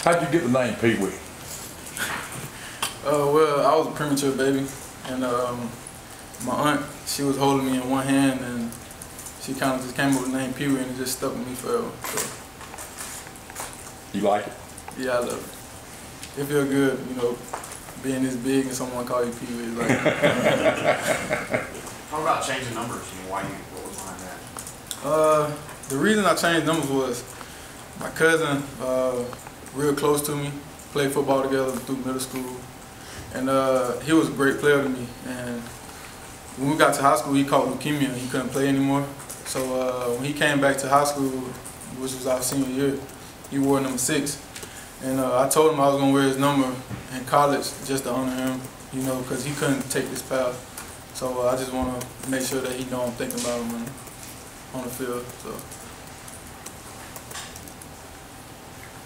How'd you get the name Pee Wee? Well, I was a premature baby, and my aunt, she was holding me in one hand, and she kind of just came up with the name Pee Wee, and it just stuck with me forever. So. You like it? Yeah, I love it. It feels good, you know, being this big and someone call you Pee Wee. Like, How about changing numbers? I mean, what was behind that? The reason I changed numbers was my cousin, real close to me, played football together through middle school, and he was a great player to me. And when we got to high school, he caught leukemia and he couldn't play anymore. So when he came back to high school, which was our senior year, he wore number 6. And I told him I was going to wear his number in college just to honor him, you know, because he couldn't take this path. So I just want to make sure that he know I'm thinking about him on the field. So.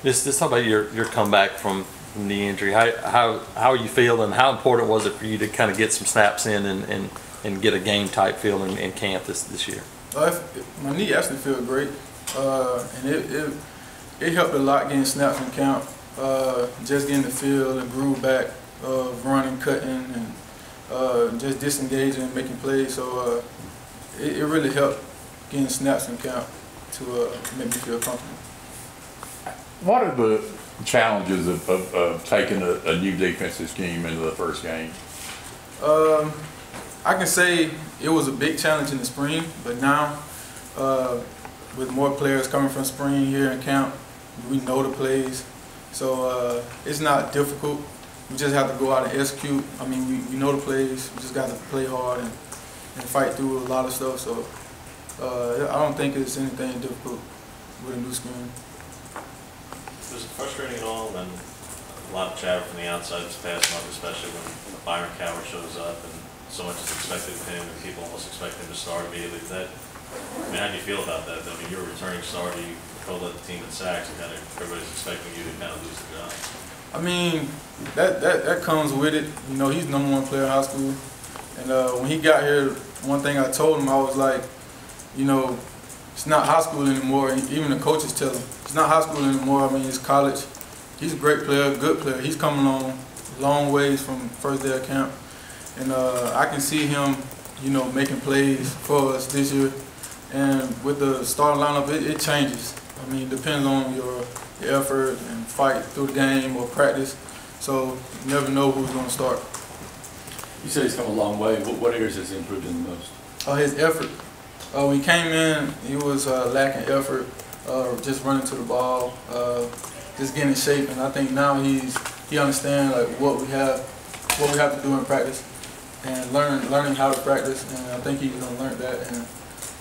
Just talk about your comeback from knee injury. How are you feeling? How important was it for you to kind of get some snaps in and get a game type feel in camp this year? My knee actually feels great, and it helped a lot getting snaps in camp. Just getting the feel and groove back of running, cutting, and just disengaging and making plays. So it really helped getting snaps in camp to make me feel comfortable. What are the challenges of taking a new defensive scheme into the first game? I can say it was a big challenge in the spring, but now with more players coming from spring here in camp, we know the plays. So it's not difficult. We just have to go out and execute. I mean, we know the plays. We just got to play hard and fight through a lot of stuff. So I don't think it's anything difficult with a new scheme. Was it frustrating at all when a lot of chatter from the outside this past month, especially when Byron Coward shows up and so much is expected of him and people almost expect him to start immediately? How do you feel about that? I mean, you're a returning starter, you co-led the team in sacks, and kind of everybody's expecting you to kind of lose the job. I mean, that comes with it. You know, he's #1 player in high school. And when he got here, one thing I told him, I was like, you know, it's not high school anymore. Even the coaches tell him, it's not high school anymore. I mean, it's college. He's a great player, good player. He's coming along long ways from first day of camp. And I can see him, you know, making plays for us this year. And with the starting lineup, it changes. I mean, it depends on your effort and fight through the game or practice. So you never know who's going to start. You said he's come a long way. What areas has he improved in the most? His effort. When he came in, he was lacking effort, just running to the ball, just getting in shape. And I think now he understands like what we have to do in practice, and learning how to practice. And I think he's gonna learn that. And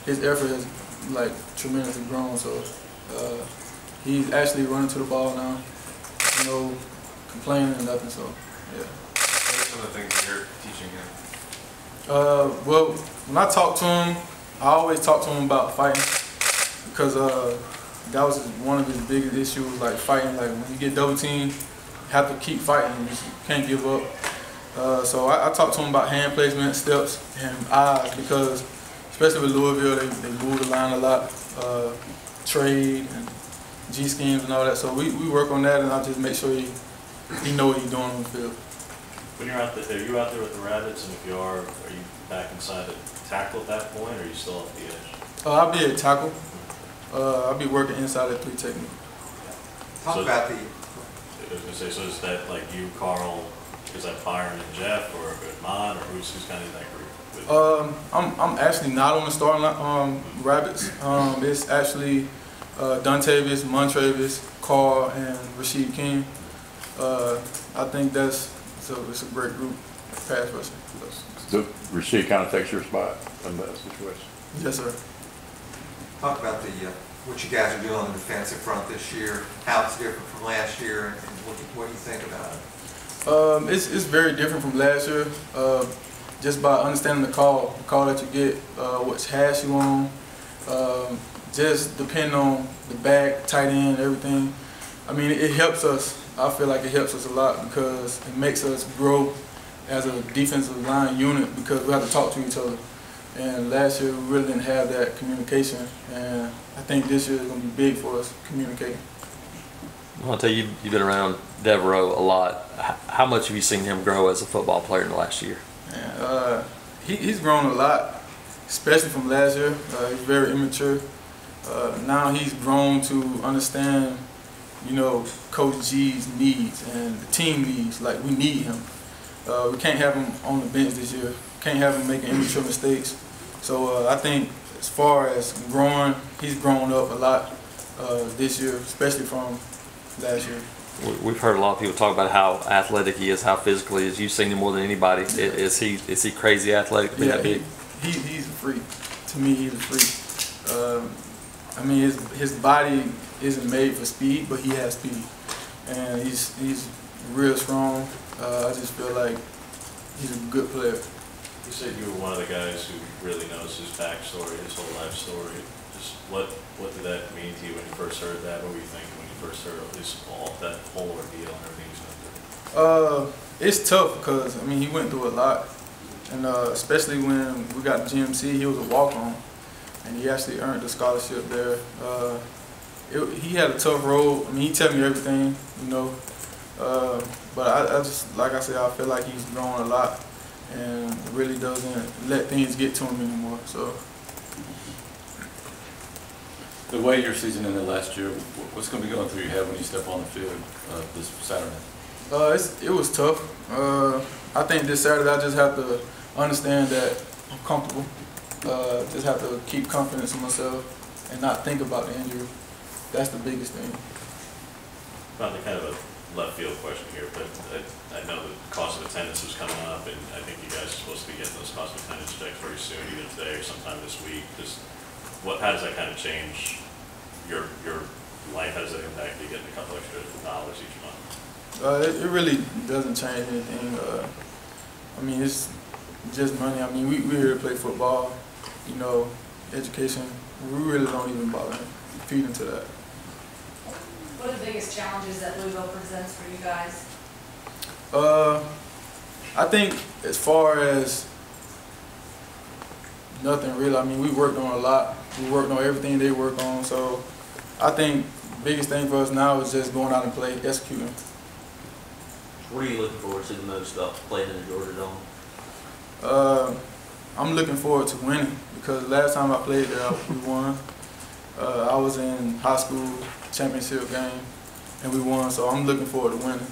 his effort has like tremendously grown. So he's actually running to the ball now, no complaining or nothing. So yeah. What are some of the things you're teaching him? Well, when I talk to him, I always talk to him about fighting, because that was one of his biggest issues, like fighting. Like when you get double teamed, you have to keep fighting. You can't give up. So I talk to him about hand placement, steps, and eyes, because especially with Louisville, they move the line a lot, trade and G schemes and all that. So we work on that, and I just make sure he know what he's doing on the field. When you're out there, are you out there with the Rabbits? And if you are you back inside the tackle at that point, or are you still off the edge? I'll be at tackle. I'll be working inside at 3 technique. Talk about the. I was going to say, so is that like you, Carl, is that Byron and Jeff, or Mon, or who's kind of in that group? I'm actually not on the starting Rabbits. It's actually Dontavius, Montravius, Carl, and Rasheed King. I think it's a great group, pass rushing. So Rasheed kind of takes your spot in that situation. Yes, sir. Talk about what you guys are doing on the defensive front this year, how it's different from last year, and what do you think about it? It's very different from last year, just by understanding the call that you get, which hash you on, just depending on the back, tight end, everything. I mean, it helps us. I feel like it helps us a lot, because it makes us grow as a defensive line unit, because we have to talk to each other. And last year we really didn't have that communication, and I think this year is going to be big for us communicating. I'll tell you, you've been around Devereaux a lot. How much have you seen him grow as a football player in the last year? And, he's grown a lot, especially from last year. He's very immature. Now he's grown to understand, you know, Coach G's needs and the team needs. Like, we need him. We can't have him on the bench this year. Can't have him making immature mistakes. So I think as far as growing, he's grown up a lot this year, especially from last year. We've heard a lot of people talk about how athletic he is, how physical he is. You've seen him more than anybody. Is he crazy athletic? Yeah, he's a freak. To me, he's a freak. I mean, his body isn't made for speed, but he has speed, and he's real strong. I just feel like he's a good player. You said you were one of the guys who really knows his backstory, his whole life story. Just what did that mean to you when you first heard that? What were you thinking when you first heard that whole ordeal and everything he's been through? It's tough because, I mean, he went through a lot, and especially when we got to GMC, he was a walk-on, and he actually earned the scholarship there. He had a tough road. I mean, he tell me everything, you know, but I just, like I said, I feel like he's grown a lot and really doesn't let things get to him anymore. So. The way your season ended last year, what's going to be going through your head when you step on the field this Saturday? It was tough. I think this Saturday I just have to understand that I'm comfortable. Just have to keep confidence in myself and not think about the injury. That's the biggest thing. Probably kind of a left field question here, but I know the cost of attendance was coming up, and I think you guys are supposed to be getting those cost of attendance checks very soon, either today or sometime this week. Just how does that kind of change your life? How does that impact you getting a couple extra dollars each month? It really doesn't change anything. I mean, it's just money. I mean, we're here to play football, you know, education. We really don't even bother feed into that. What are the biggest challenges that Louisville presents for you guys? I think as far as nothing really. I mean, we worked on a lot. We worked on everything they work on. So I think the biggest thing for us now is just going out and play, executing. What are you looking forward to the most about playing in the Georgia Dome? I'm looking forward to winning because last time I played there, we won. I was in high school championship game and we won, so I'm looking forward to winning.